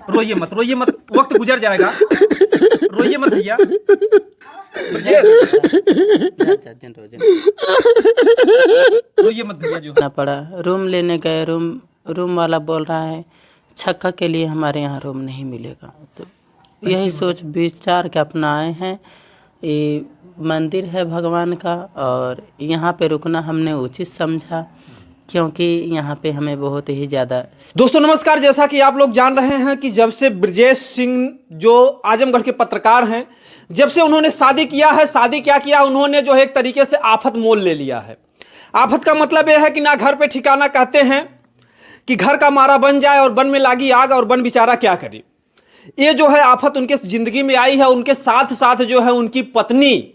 रोइए मत, वक्त गुजर जाएगा। रोइए मत भैया। रोइए मत भैया। जो ना पड़ा, रूम लेने गए, रूम वाला बोल रहा है छक्का के लिए हमारे यहाँ रूम नहीं मिलेगा। तो यही सोच विचार के अपना आए हैं। ये मंदिर है भगवान का और यहाँ पे रुकना हमने उचित समझा, क्योंकि यहाँ पे हमें बहुत ही ज़्यादा। दोस्तों नमस्कार, जैसा कि आप लोग जान रहे हैं कि जब से ब्रजेश सिंह जो आजमगढ़ के पत्रकार हैं, जब से उन्होंने शादी किया है, शादी क्या किया उन्होंने जो है एक तरीके से आफत मोल ले लिया है। आफत का मतलब यह है कि ना घर पे ठिकाना, कहते हैं कि घर का मारा बन जाए और बन में लागी आग और बन बेचारा क्या करे। ये जो है आफत उनके जिंदगी में आई है। उनके साथ साथ जो है उनकी पत्नी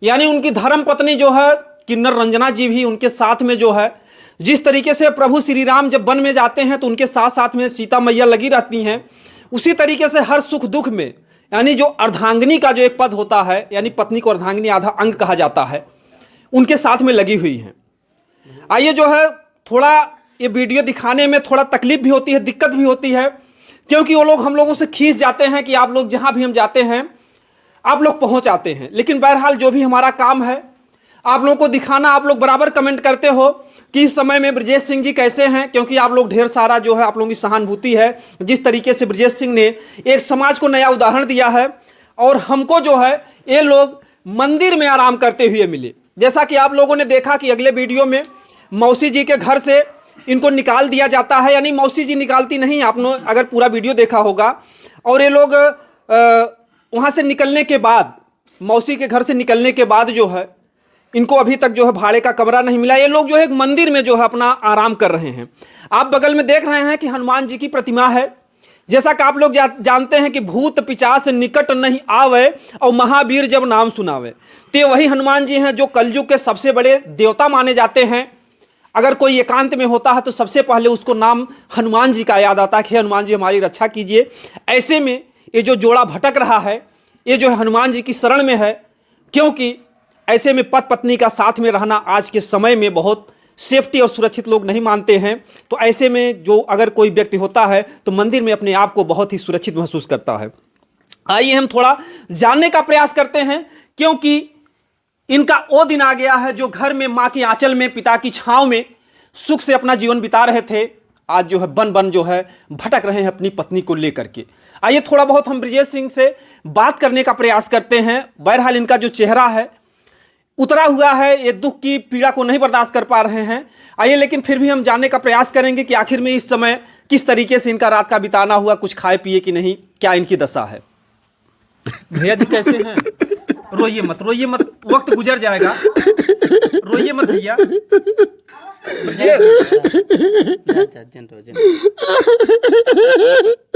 यानी उनकी धर्म पत्नी जो है किन्नर रंजना जी भी उनके साथ में जो है, जिस तरीके से प्रभु श्री राम जब वन में जाते हैं तो उनके साथ साथ में सीता मैया लगी रहती हैं, उसी तरीके से हर सुख दुख में यानी जो अर्धांगिनी का जो एक पद होता है, यानी पत्नी को अर्धांगिनी आधा अंग कहा जाता है, उनके साथ में लगी हुई हैं। आइए जो है थोड़ा ये वीडियो दिखाने में थोड़ा तकलीफ भी होती है, दिक्कत भी होती है, क्योंकि वो लोग हम लोगों से खींच जाते हैं कि आप लोग जहाँ भी हम जाते हैं आप लोग पहुँच आते हैं। लेकिन बहरहाल जो भी हमारा काम है आप लोगों को दिखाना। आप लोग बराबर कमेंट करते हो कि इस समय में ब्रजेश सिंह जी कैसे हैं, क्योंकि आप लोग ढेर सारा जो है आप लोगों की सहानुभूति है। जिस तरीके से ब्रजेश सिंह ने एक समाज को नया उदाहरण दिया है और हमको जो है ये लोग मंदिर में आराम करते हुए मिले। जैसा कि आप लोगों ने देखा कि अगले वीडियो में मौसी जी के घर से इनको निकाल दिया जाता है, यानी मौसी जी निकालती नहीं, आपने अगर पूरा वीडियो देखा होगा। और ये लोग वहाँ से निकलने के बाद, मौसी के घर से निकलने के बाद जो है इनको अभी तक जो है भाड़े का कमरा नहीं मिला। ये लोग जो है एक मंदिर में जो है अपना आराम कर रहे हैं। आप बगल में देख रहे हैं कि हनुमान जी की प्रतिमा है। जैसा कि आप लोग जानते हैं कि भूत पिचास निकट नहीं आवे और महावीर जब नाम सुनावे, तो वही हनुमान जी हैं जो कलयुग के सबसे बड़े देवता माने जाते हैं। अगर कोई एकांत में होता है तो सबसे पहले उसको नाम हनुमान जी का याद आता है कि हनुमान जी हमारी रक्षा कीजिए। ऐसे में ये जो जोड़ा भटक रहा है ये जो है हनुमान जी की शरण में है, क्योंकि ऐसे में पति पत्नी का साथ में रहना आज के समय में बहुत सेफ्टी और सुरक्षित लोग नहीं मानते हैं। तो ऐसे में जो अगर कोई व्यक्ति होता है तो मंदिर में अपने आप को बहुत ही सुरक्षित महसूस करता है। आइए हम थोड़ा जानने का प्रयास करते हैं, क्योंकि इनका वो दिन आ गया है जो घर में माँ की आंचल में पिता की छांव में सुख से अपना जीवन बिता रहे थे, आज जो है बन बन जो है भटक रहे हैं अपनी पत्नी को लेकर के। आइए थोड़ा बहुत हम ब्रजेश सिंह से बात करने का प्रयास करते हैं। बहरहाल इनका जो चेहरा है उतरा हुआ है, ये दुख की पीड़ा को नहीं बर्दाश्त कर पा रहे हैं। आइए लेकिन फिर भी हम जानने का प्रयास करेंगे कि आखिर में इस समय किस तरीके से इनका रात का बिताना हुआ, कुछ खाए पिए कि नहीं, क्या इनकी दशा है। भैया जी कैसे हैं? रोइए मत, वक्त गुजर जाएगा। रोइए मत भैया।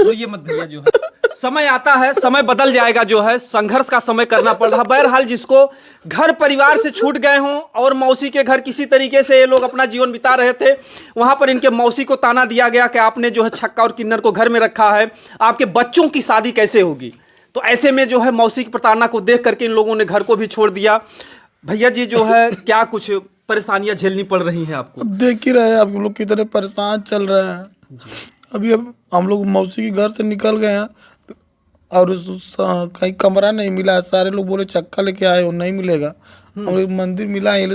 रोइए मत भैया। जो है समय आता है, समय बदल जाएगा, जो है संघर्ष का समय करना पड़ रहा। बहरहाल जिसको घर परिवार से छूट गए हों और मौसी के घर किसी तरीके से ये लोग अपना जीवन बिता रहे थे, वहां पर इनके मौसी को ताना दिया गया कि आपने जो है छक्का और किन्नर को घर में रखा है, आपके बच्चों की शादी कैसे होगी। तो ऐसे में जो है मौसी की प्रताड़ना को देख करके इन लोगों ने घर को भी छोड़ दिया। भैया जी जो है क्या कुछ परेशानियां झेलनी पड़ रही हैं आपको? अब देख ही रहे हैं आप लोग कितने परेशान चल रहे हैं। अभी अब हम लोग मौसी के घर से निकल गए हैं और कहीं कमरा नहीं मिला। सारे लोग बोले चक्का लेके आए हो, नहीं मिलेगा। हम लोग मंदिर मिला है,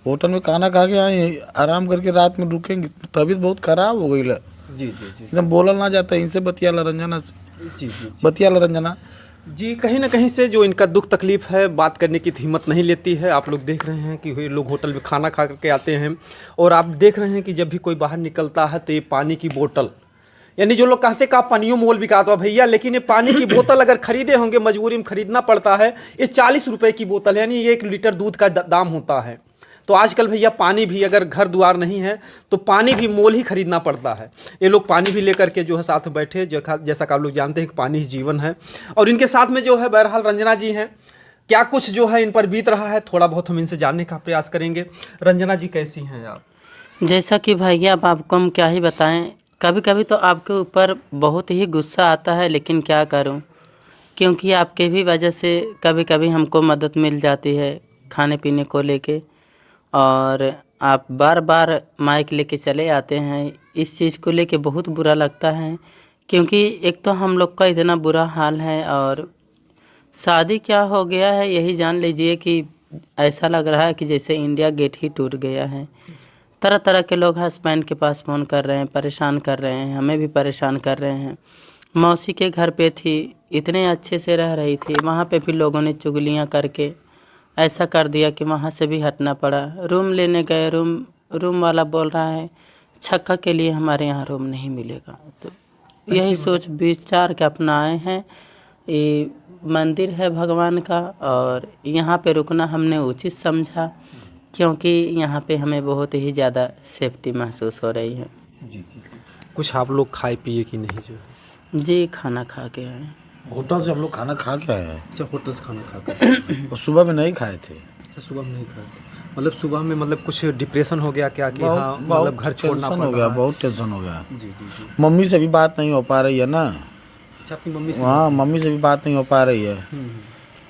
होटल में खाना खा के आए, आराम करके रात में रुकेंगे। तबीयत बहुत खराब हो गई है जी जी जी। एकदम बोलल ना जाता है। इनसे बतियाला रंजना से जी जी बतियाला रंजना जी। कहीं ना कहीं से जो इनका दुख तकलीफ है बात करने की हिम्मत नहीं लेती है। आप लोग देख रहे हैं कि ये लोग होटल में खाना खा करके आते हैं और आप देख रहे हैं कि जब भी कोई बाहर निकलता है तो ये पानी की बोतल, यानी जो लोग कहते हैं का पानियों मोल बिकाता है भैया, लेकिन ये पानी की बोतल अगर खरीदे होंगे, मजबूरी में खरीदना पड़ता है। ये 40 रुपए की बोतल है, यानी 1 लीटर दूध का दाम होता है। तो आजकल भैया पानी भी अगर घर द्वार नहीं है तो पानी भी मोल ही खरीदना पड़ता है। ये लोग पानी भी लेकर के जो है साथ बैठे, जैसा कि आप लोग जानते हैं कि पानी ही जीवन है। और इनके साथ में जो है बहरहाल रंजना जी हैं, क्या कुछ जो है इन पर बीत रहा है थोड़ा बहुत हम इनसे जानने का प्रयास करेंगे। रंजना जी कैसी हैं आप? जैसा कि भैया अब आपको हम क्या ही बताएं, कभी कभी तो आपके ऊपर बहुत ही गुस्सा आता है, लेकिन क्या करूं, क्योंकि आपके भी वजह से कभी कभी हमको मदद मिल जाती है खाने पीने को लेके, और आप बार बार माइक लेके चले आते हैं। इस चीज़ को लेके बहुत बुरा लगता है क्योंकि एक तो हम लोग का इतना बुरा हाल है और शादी क्या हो गया है यही जान लीजिए कि ऐसा लग रहा है कि जैसे इंडिया गेट ही टूट गया है। तरह तरह के लोग हस्बैंड के पास फ़ोन कर रहे हैं, परेशान कर रहे हैं, हमें भी परेशान कर रहे हैं। मौसी के घर पे थी, इतने अच्छे से रह रही थी, वहाँ पे भी लोगों ने चुगलियाँ करके ऐसा कर दिया कि वहाँ से भी हटना पड़ा। रूम लेने गए, रूम वाला बोल रहा है छक्का के लिए हमारे यहाँ रूम नहीं मिलेगा। तो यही सोच विचार के अपना आए हैं। ये मंदिर है भगवान का और यहाँ पे रुकना हमने उचित समझा, क्योंकि यहाँ पे हमें बहुत ही ज़्यादा सेफ्टी महसूस हो रही है। जी। कुछ आप लोग खाए पिए कि नहीं जो है? जी, खाना खा के आए। होटल से हम लोग खाना खा के आए हैं। अच्छा, होटल से खाना खा कर और सुबह में नहीं खाए थे। अच्छा, सुबह में नहीं खाए थे। मतलब सुबह में मतलब कुछ डिप्रेशन हो गया क्या कि बहुत हाँ बहुत मतलब घर छोड़ना टेंशन पड़ हो गया, रहा है? बहुत टेंशन हो गया। जी। मम्मी से भी बात नहीं हो पा रही है ना। अच्छा, आपकी मम्मी से? हाँ, मम्मी से भी बात नहीं हो पा रही है।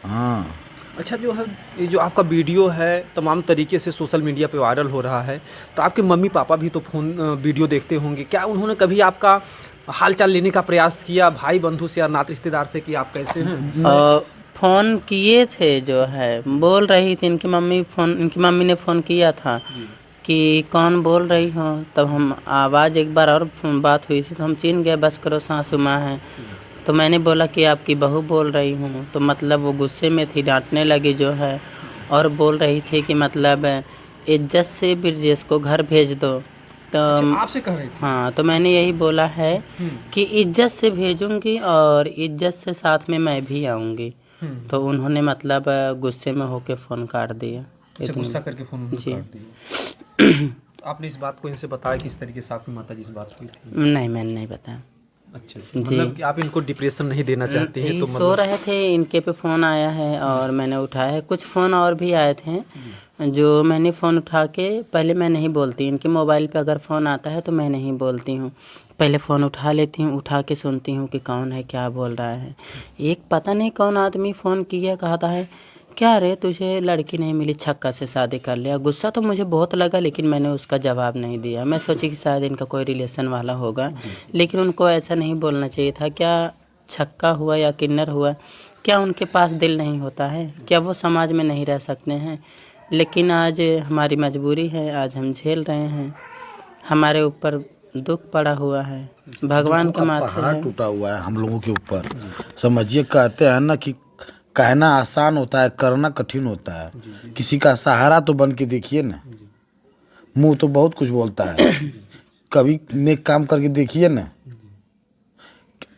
हाँ। अच्छा, जो है ये जो आपका वीडियो है तमाम तरीके से सोशल मीडिया पे वायरल हो रहा है, तो आपके मम्मी पापा भी तो वीडियो देखते होंगे। क्या उन्होंने कभी आपका हालचाल लेने का प्रयास किया भाई बंधु से या नाते रिश्तेदार से कि आप कैसे हैं? फ़ोन किए थे, जो है बोल रही थी इनकी मम्मी ने फ़ोन किया था कि कौन बोल रही हो। तब हम आवाज़ एक बार और बात हुई थी तो हम चिन गए, बस करो सासू माँ है। तो मैंने बोला कि आपकी बहू बोल रही हूँ, तो मतलब वो गुस्से में थी, डांटने लगी जो है, और बोल रही थी कि मतलब इज्जत से ब्रजेश को घर भेज दो। तो अच्छा, आपसे कह रही थी? हाँ, तो मैंने यही बोला है कि इज्जत से भेजूंगी और इज्जत से साथ में मैं भी आऊँगी। तो उन्होंने मतलब गुस्से में होके फ़ोन काट दिया। अच्छा, गुस्सा करके फ़ोन जी। काट दिया। तो आपने इस बात को इनसे बताया किस तरीके से आपकी माता जी से बात हुई थी? नहीं, मैंने नहीं बताया। अच्छा, जी। मतलब कि आप इनको डिप्रेशन नहीं देना चाहते हैं ये तो सो मतलब रहे थे, इनके पे फ़ोन आया है और मैंने उठाया है। कुछ फ़ोन और भी आए थे जो मैंने फ़ोन उठा के, पहले मैं नहीं बोलती, इनके मोबाइल पे अगर फ़ोन आता है तो मैं नहीं बोलती हूँ, पहले फ़ोन उठा लेती हूँ, उठा के सुनती हूँ कि कौन है, क्या बोल रहा है। एक पता नहीं कौन आदमी फ़ोन किया, कहता है क्या रे तुझे लड़की नहीं मिली, छक्का से शादी कर लिया। गुस्सा तो मुझे बहुत लगा, लेकिन मैंने उसका जवाब नहीं दिया। मैं सोची कि शायद इनका कोई रिलेशन वाला होगा, लेकिन उनको ऐसा नहीं बोलना चाहिए था। क्या छक्का हुआ या किन्नर हुआ, क्या उनके पास दिल नहीं होता है? क्या वो समाज में नहीं रह सकते हैं? लेकिन आज हमारी मजबूरी है, आज हम झेल रहे हैं, हमारे ऊपर दुख पड़ा हुआ है, भगवान के माथे पहाड़ है। टूटा हुआ है हम लोगों के ऊपर। समझिए, कहते हैं ना कि कहना आसान होता है, करना कठिन होता है। किसी का सहारा तो बन के देखिए ना। मुंह तो बहुत कुछ बोलता है, कभी नेक काम करके देखिए ना।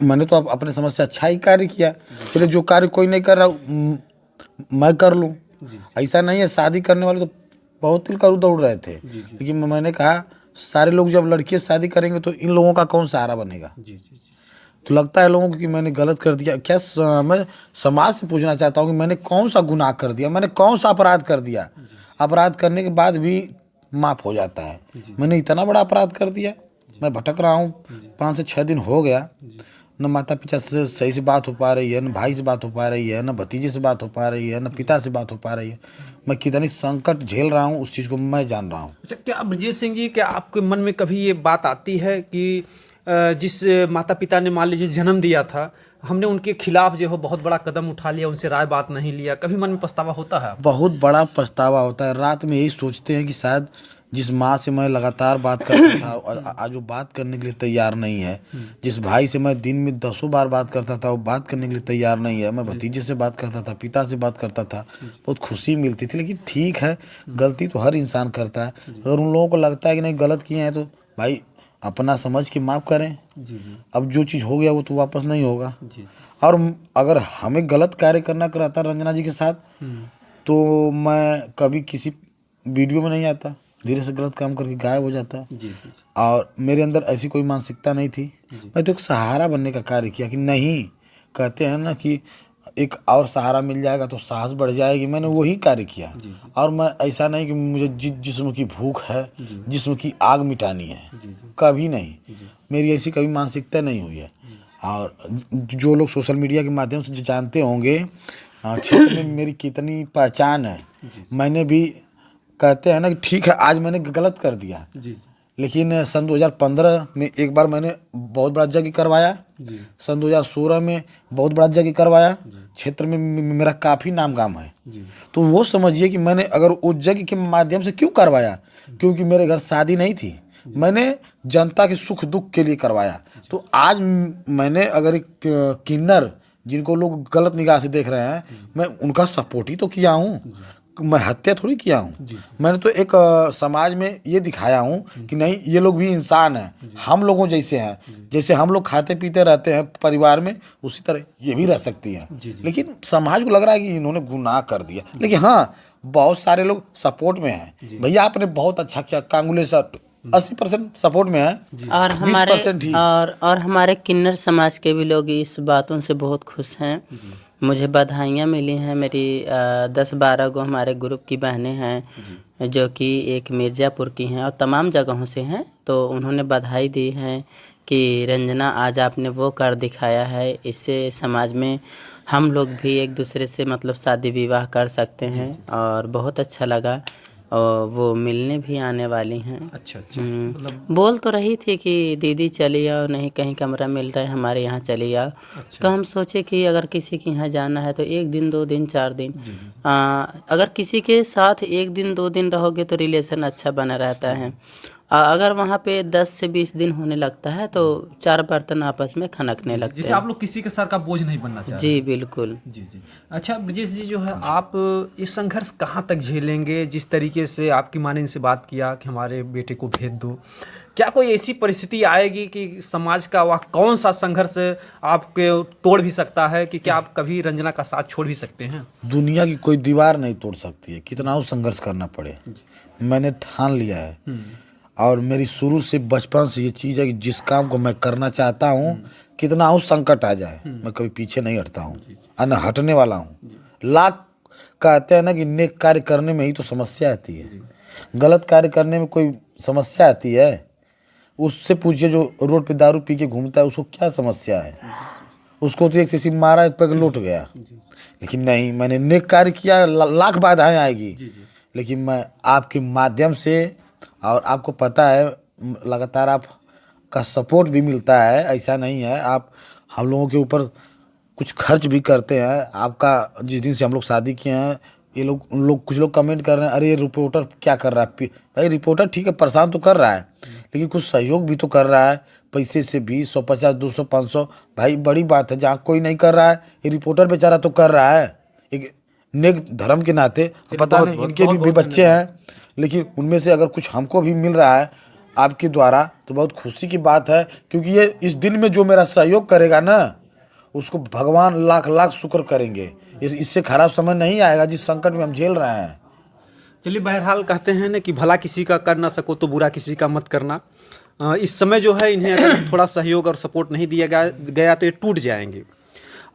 मैंने तो अपने समझ से अच्छा ही कार्य किया। फिर जो कार्य कोई नहीं कर रहा मैं कर लूँ, ऐसा नहीं है। शादी करने वाले तो बहुत दिल कर दौड़ रहे थे, लेकिन मैंने कहा सारे लोग जब लड़की से शादी करेंगे तो इन लोगों का कौन सहारा बनेगा। तो लगता है लोगों को कि मैंने गलत कर दिया क्या। मैं समाज से पूछना चाहता हूँ कि मैंने कौन सा गुनाह कर दिया, मैंने कौन सा अपराध कर दिया। अपराध करने के बाद भी माफ़ हो जाता है, मैंने इतना बड़ा अपराध कर दिया। मैं भटक रहा हूँ, 5 से 6 दिन हो गया, न माता पिता से सही से बात हो पा रही है, न भाई से बात हो पा रही है, न भतीजे से बात हो पा रही है, न पिता से बात हो पा रही है। मैं कितनी संकट झेल रहा हूँ उस चीज़ को मैं जान रहा हूँ। अच्छा, क्या ब्रजेश सिंह जी, क्या आपके मन में कभी ये बात आती है कि जिस माता पिता ने मान लीजिए जन्म दिया था, हमने उनके खिलाफ जो है बहुत बड़ा कदम उठा लिया, उनसे राय बात नहीं लिया, कभी मन में पछतावा होता है? बहुत बड़ा पछतावा होता है। रात में यही सोचते हैं कि शायद जिस माँ से मैं लगातार बात करता था और आज वो बात करने के लिए तैयार नहीं है, जिस भाई से मैं दिन में 10 बार बात करता था वो बात करने के लिए तैयार नहीं है, मैं भतीजे से बात करता था, पिता से बात करता था, बहुत खुशी मिलती थी। लेकिन ठीक है, गलती तो हर इंसान करता है। अगर उन लोगों को लगता है कि नहीं गलत किए हैं तो भाई अपना समझ के माफ़ करें। अब जो चीज़ हो गया वो तो वापस नहीं होगा। और अगर हमें गलत कार्य करना रहता रंजना जी के साथ तो मैं कभी किसी वीडियो में नहीं आता, धीरे से गलत काम करके गायब हो जाता। और मेरे अंदर ऐसी कोई मानसिकता नहीं थी। मैं तो एक सहारा बनने का कार्य किया कि नहीं, कहते हैं ना कि एक और सहारा मिल जाएगा तो साहस बढ़ जाएगी। मैंने वही कार्य किया। और मैं ऐसा नहीं कि मुझे जिस्म की भूख है, जिस्म की आग मिटानी है, कभी नहीं। मेरी ऐसी कभी मानसिकता नहीं हुई है। और जो लोग सोशल मीडिया के माध्यम से जानते होंगे क्षेत्र में मेरी कितनी पहचान है। मैंने भी, कहते हैं ना कि ठीक है आज मैंने गलत कर दिया, लेकिन सन 2015 में एक बार मैंने बहुत बड़ा यज्ञ करवाया। सन 2016 में बहुत बड़ा यज्ञ करवाया। क्षेत्र में मेरा काफ़ी नाम गाम है। तो वो समझिए कि मैंने अगर उस यज्ञ के माध्यम से क्यों करवाया, क्योंकि मेरे घर शादी नहीं थी, मैंने जनता के सुख दुख के लिए करवाया। तो आज मैंने अगर एक किन्नर जिनको लोग गलत निगाह से देख रहे हैं, मैं उनका सपोर्ट ही तो किया हूँ, मैं हत्या थोड़ी किया हूँ। मैंने तो एक समाज में ये दिखाया हूँ कि नहीं, ये लोग भी इंसान हैं, हम लोगों जैसे हैं। जैसे हम लोग खाते पीते रहते हैं परिवार में, उसी तरह ये भी रह सकती हैं। लेकिन समाज को लग रहा है कि इन्होंने गुनाह कर दिया। लेकिन हाँ, बहुत सारे लोग सपोर्ट में हैं। भैया आपने बहुत अच्छा किया, कांगुले सर 80% सपोर्ट में है और हमारे 20% ही। और हमारे किन्नर समाज के भी लोग इस बातों से बहुत खुश हैं। मुझे बधाइयाँ मिली हैं। मेरी 10-12 गो हमारे ग्रुप की बहनें हैं जो कि एक मिर्ज़ापुर की हैं और तमाम जगहों से हैं। तो उन्होंने बधाई दी है कि रंजना आज आपने वो कर दिखाया है, इससे समाज में हम लोग भी एक दूसरे से मतलब शादी विवाह कर सकते हैं। और बहुत अच्छा लगा। और वो मिलने भी आने वाली हैं। अच्छा अच्छा। बोल तो रही थी कि दीदी चली आओ, नहीं कहीं कमरा मिल रहा है हमारे यहाँ चली आओ। तो हम सोचे कि अगर किसी के यहाँ जाना है तो 1 दिन 2 दिन 4 दिन, अगर किसी के साथ 1 दिन 2 दिन रहोगे तो रिलेशन अच्छा बना रहता है। अगर वहाँ पे 10 से 20 दिन होने लगता है तो 4 बर्तन आपस में खनकने लगते जैसे हैं। आप लोग किसी के सर का बोझ नहीं बनना चाह रहे। जी बिल्कुल। जी जी। अच्छा ब्रजेश जी, जो है आप ये संघर्ष कहाँ तक झेलेंगे? जिस तरीके से आपकी माँ ने इनसे बात किया कि हमारे बेटे को भेज दो, क्या कोई ऐसी परिस्थिति आएगी कि समाज का वह कौन सा संघर्ष आपके तोड़ भी सकता है कि क्या आप कभी रंजना का साथ छोड़ भी सकते हैं? दुनिया की कोई दीवार नहीं तोड़ सकती है, कितना हो संघर्ष करना पड़े। मैंने ठान लिया है और मेरी शुरू से बचपन से ये चीज़ है कि जिस काम को मैं करना चाहता हूँ, कितना हो संकट आ जाए, मैं कभी पीछे नहीं हटता हूँ और न हटने वाला हूँ। लाख कहते हैं ना कि नेक कार्य करने में ही तो समस्या आती है, गलत कार्य करने में कोई समस्या आती है? उससे पूछिए जो रोड पे दारू पी के घूमता है, उसको क्या समस्या है? उसको तो एक से मारा, एक पैग लौट गया। लेकिन नहीं, मैंने नेक कार्य किया, लाख बाधाएं आएगी, लेकिन मैं आपके माध्यम से, और आपको पता है लगातार आपका सपोर्ट भी मिलता है, ऐसा नहीं है। आप हम लोगों के ऊपर कुछ खर्च भी करते हैं। आपका जिस दिन से हम लोग शादी किए हैं, ये लोग उन लोग कुछ लोग कमेंट कर रहे हैं, अरे ये रिपोर्टर क्या कर रहा है? भाई रिपोर्टर ठीक है, परेशान तो कर रहा है, लेकिन कुछ सहयोग भी तो कर रहा है, पैसे से भी 150 200 500। भाई बड़ी बात है, जहाँ कोई नहीं कर रहा है, ये रिपोर्टर बेचारा तो कर रहा है एक नेक धर्म के नाते। पता नहीं इनके भी बच्चे हैं, लेकिन उनमें से अगर कुछ हमको भी मिल रहा है आपके द्वारा तो बहुत खुशी की बात है। क्योंकि ये इस दिन में जो मेरा सहयोग करेगा ना, उसको भगवान लाख लाख शुक्र करेंगे। इससे खराब समय नहीं आएगा जिस संकट में हम झेल रहे हैं। चलिए, बहरहाल कहते हैं ना कि भला किसी का कर ना सको तो बुरा किसी का मत करना। इस समय जो है इन्हें अगर थोड़ा सहयोग और सपोर्ट नहीं दिया गया तो ये टूट जाएंगे।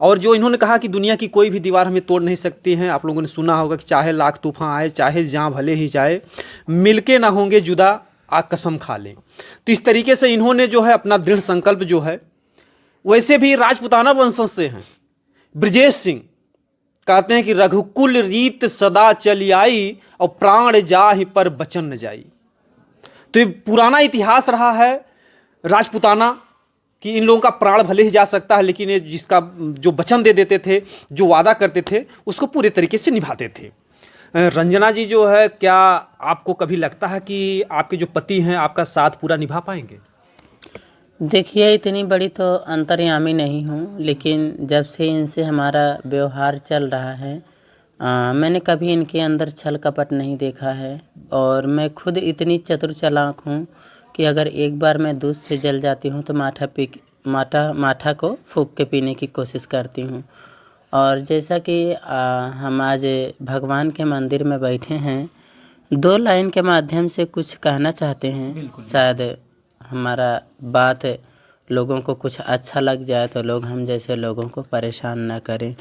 और जो इन्होंने कहा कि दुनिया की कोई भी दीवार हमें तोड़ नहीं सकती है, आप लोगों ने सुना होगा कि चाहे लाख तूफान आए, चाहे जहाँ भले ही जाए, मिलके ना होंगे जुदा, आ कसम खा लें। तो इस तरीके से इन्होंने जो है अपना दृढ़ संकल्प जो है, वैसे भी राजपुताना वंशज से हैं। ब्रजेश सिंह कहते हैं कि रघुकुल रीत सदा चली आई और प्राण जाहि पर बचन न जाई। तो ये पुराना इतिहास रहा है राजपुताना कि इन लोगों का प्राण भले ही जा सकता है, लेकिन ये जिसका जो वचन दे देते थे, जो वादा करते थे, उसको पूरे तरीके से निभाते थे। रंजना जी जो है, क्या आपको कभी लगता है कि आपके जो पति हैं आपका साथ पूरा निभा पाएंगे? देखिए, इतनी बड़ी तो अंतर्यामी नहीं हूँ, लेकिन जब से इनसे हमारा व्यवहार चल रहा है, मैंने कभी इनके अंदर छल कपट नहीं देखा है। और मैं खुद इतनी चतुर चालाक हूँ कि अगर एक बार मैं दूध से जल जाती हूँ तो माठा को फूंक के पीने की कोशिश करती हूँ। और जैसा कि हम आज भगवान के मंदिर में बैठे हैं, 2 लाइन के माध्यम से कुछ कहना चाहते हैं। शायद हमारा बात लोगों को कुछ अच्छा लग जाए तो लोग हम जैसे लोगों को परेशान ना करें।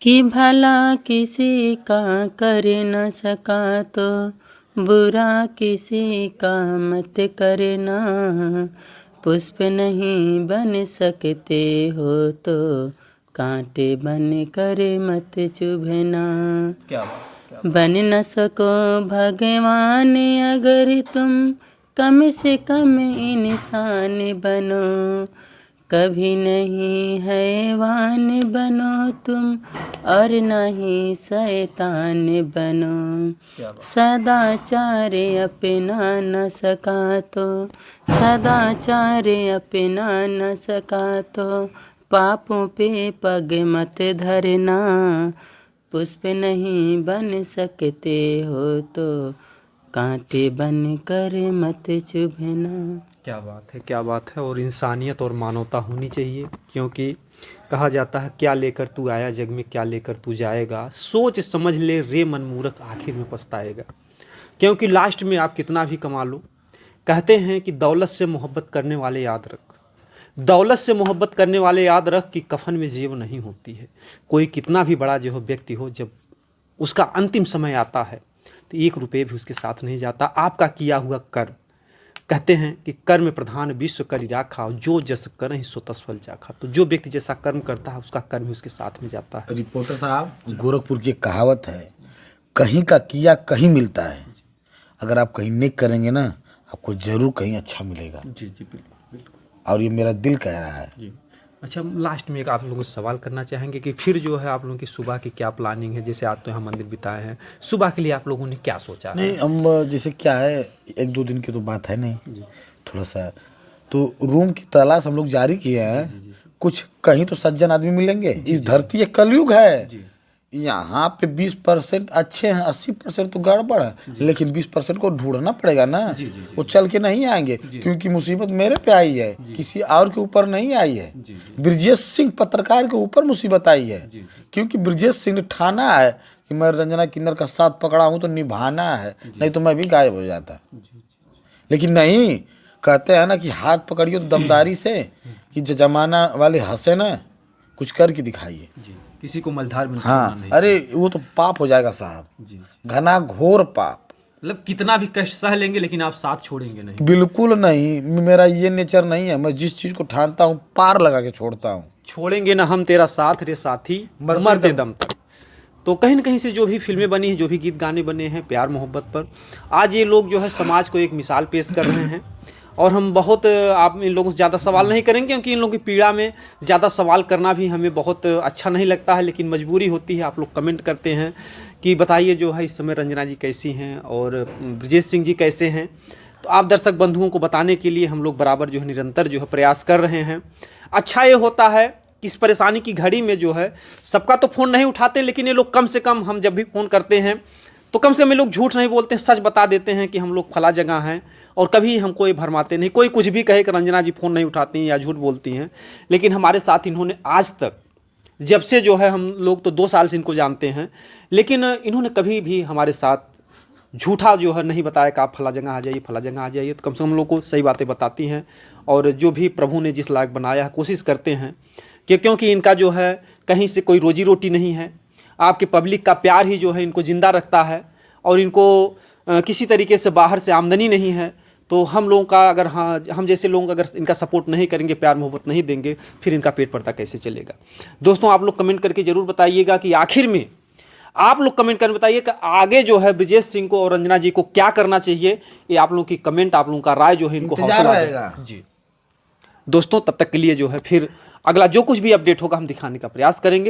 कि भला किसी का कर न सका तो बुरा किसी का मत करना, पुष्प नहीं बन सकते हो तो कांटे बन कर मत चुभना। क्या बात। बन न सको भगवान अगर तुम कम से कम इंसान बनो, कभी नहीं हैवान बनो तुम, और नहीं शैतान बनो। सदाचार अपना न सका तो, सदाचार अपना न सका तो, पापों पे पग मत धरना, पुष्प नहीं बन सकते हो तो, कांटे बन कर मत चुभना। क्या बात है, क्या बात है। और इंसानियत और मानवता होनी चाहिए, क्योंकि कहा जाता है क्या लेकर तू आया जग में, क्या लेकर तू जाएगा, सोच समझ ले रे मनमूर्ख, आखिर में पछताएगा। क्योंकि लास्ट में आप कितना भी कमा लो, कहते हैं कि दौलत से मोहब्बत करने वाले याद रख, दौलत से मोहब्बत करने वाले याद रख कि कफन में जेब नहीं होती है। कोई कितना भी बड़ा जो हो व्यक्ति हो, जब उसका अंतिम समय आता है तो 1 रुपये भी उसके साथ नहीं जाता। आपका किया हुआ कर्म, कहते हैं कि कर्म प्रधान विश्व करि राखा, जो जस करहि सो तस फल चाखा। तो जो व्यक्ति जैसा कर्म करता है उसका कर्म भी उसके साथ में जाता है। रिपोर्टर साहब, गोरखपुर की एक कहावत है, कहीं का किया कहीं मिलता है। अगर आप कहीं नेक करेंगे ना, आपको जरूर कहीं अच्छा मिलेगा। जी जी, बिल्कुल बिल्कुल। और ये मेरा दिल कह रहा है। जी अच्छा, लास्ट में एक आप लोगों से सवाल करना चाहेंगे कि फिर जो है आप लोगों की सुबह की क्या प्लानिंग है? जैसे आज तो यहाँ मंदिर बिताए हैं, सुबह के लिए आप लोगों ने क्या सोचा है? नहीं, हम जैसे क्या है, 1-2 दिन की तो बात है नहीं, थोड़ा सा तो रूम की तलाश हम लोग जारी किए हैं। कुछ कहीं तो सज्जन आदमी मिलेंगे। इस धरती एक कलयुग है, यहाँ पे 20% अच्छे हैं, 80% तो गड़बड़ है, लेकिन 20% को ढूंढना पड़ेगा ना। वो चल के नहीं आएंगे, क्योंकि मुसीबत मेरे पे आई है, किसी और के ऊपर नहीं आई है। ब्रजेश सिंह पत्रकार के ऊपर मुसीबत आई है, क्योंकि ब्रजेश सिंह ने ठाना है कि मैं रंजना किन्नर का साथ पकड़ा हूँ तो निभाना है, नहीं तो मैं भी गायब हो जाता। लेकिन नहीं, कहते हैं ना कि हाथ पकड़ियो तो दमदारी से, कि जमाना वाले हंसे ना, कुछ करके दिखाइए। किसी को मझधार में हाँ, नहीं। अरे वो तो पाप हो जाएगा साहब, घना घोर पाप। मतलब कितना भी कष्ट सह लेंगे लेकिन आप साथ छोड़ेंगे नहीं। बिल्कुल नहीं, मेरा ये नेचर नहीं है। मैं जिस चीज को ठानता हूँ पार लगा के छोड़ता हूँ। छोड़ेंगे ना हम तेरा साथ रे साथी, मरते दम तक। तो कहीं न कहीं से जो भी फिल्में बनी हैं, जो भी गीत गाने बने हैं प्यार मोहब्बत पर, आज ये लोग जो है समाज को एक मिसाल पेश कर रहे हैं। और हम बहुत, आप इन लोगों से ज़्यादा सवाल नहीं करेंगे, क्योंकि इन लोगों की पीड़ा में ज़्यादा सवाल करना भी हमें बहुत अच्छा नहीं लगता है, लेकिन मजबूरी होती है। आप लोग कमेंट करते हैं कि बताइए जो है इस समय रंजना जी कैसी हैं और ब्रजेश सिंह जी कैसे हैं। तो आप दर्शक बंधुओं को बताने के लिए हम लोग बराबर जो है निरंतर जो है प्रयास कर रहे हैं। अच्छा ये होता है कि इस परेशानी की घड़ी में जो है सबका तो फ़ोन नहीं उठाते, लेकिन ये लोग कम से कम, हम जब भी फ़ोन करते हैं तो कम से कम ये लोग झूठ नहीं बोलते हैं, सच बता देते हैं कि हम लोग फला जगह हैं। और कभी हमको ये भरमाते नहीं। कोई कुछ भी कहे कि रंजना जी फ़ोन नहीं उठाती हैं या झूठ बोलती हैं, लेकिन हमारे साथ इन्होंने आज तक, जब से जो है हम लोग तो 2 साल से इनको जानते हैं, लेकिन इन्होंने कभी भी हमारे साथ झूठा जो है नहीं बताया कि आप फला जगह आ जाइए, फला जगह आ जाइए। तो कम से कम हम लोग को सही बातें बताती हैं। और जो भी प्रभु ने जिस लायक बनाया है, कोशिश करते हैं कि, क्योंकि इनका जो है कहीं से कोई रोजी रोटी नहीं है, आपके पब्लिक का प्यार ही जो है इनको ज़िंदा रखता है। और इनको किसी तरीके से बाहर से आमदनी नहीं है। तो हम लोगों का अगर, हाँ, हम जैसे लोग अगर इनका सपोर्ट नहीं करेंगे, प्यार मोहब्बत नहीं देंगे, फिर इनका पेट पर्दा कैसे चलेगा? दोस्तों, आप लोग कमेंट करके ज़रूर बताइएगा कि आखिर में, आप लोग कमेंट करके बताइए कि आगे जो है ब्रजेश सिंह को और रंजना जी को क्या करना चाहिए। ये आप लोगों की कमेंट, आप लोगों का राय जो है इनको हौसला देगा। जी दोस्तों, तब तक के लिए जो है फिर अगला जो कुछ भी अपडेट होगा हम दिखाने का प्रयास करेंगे।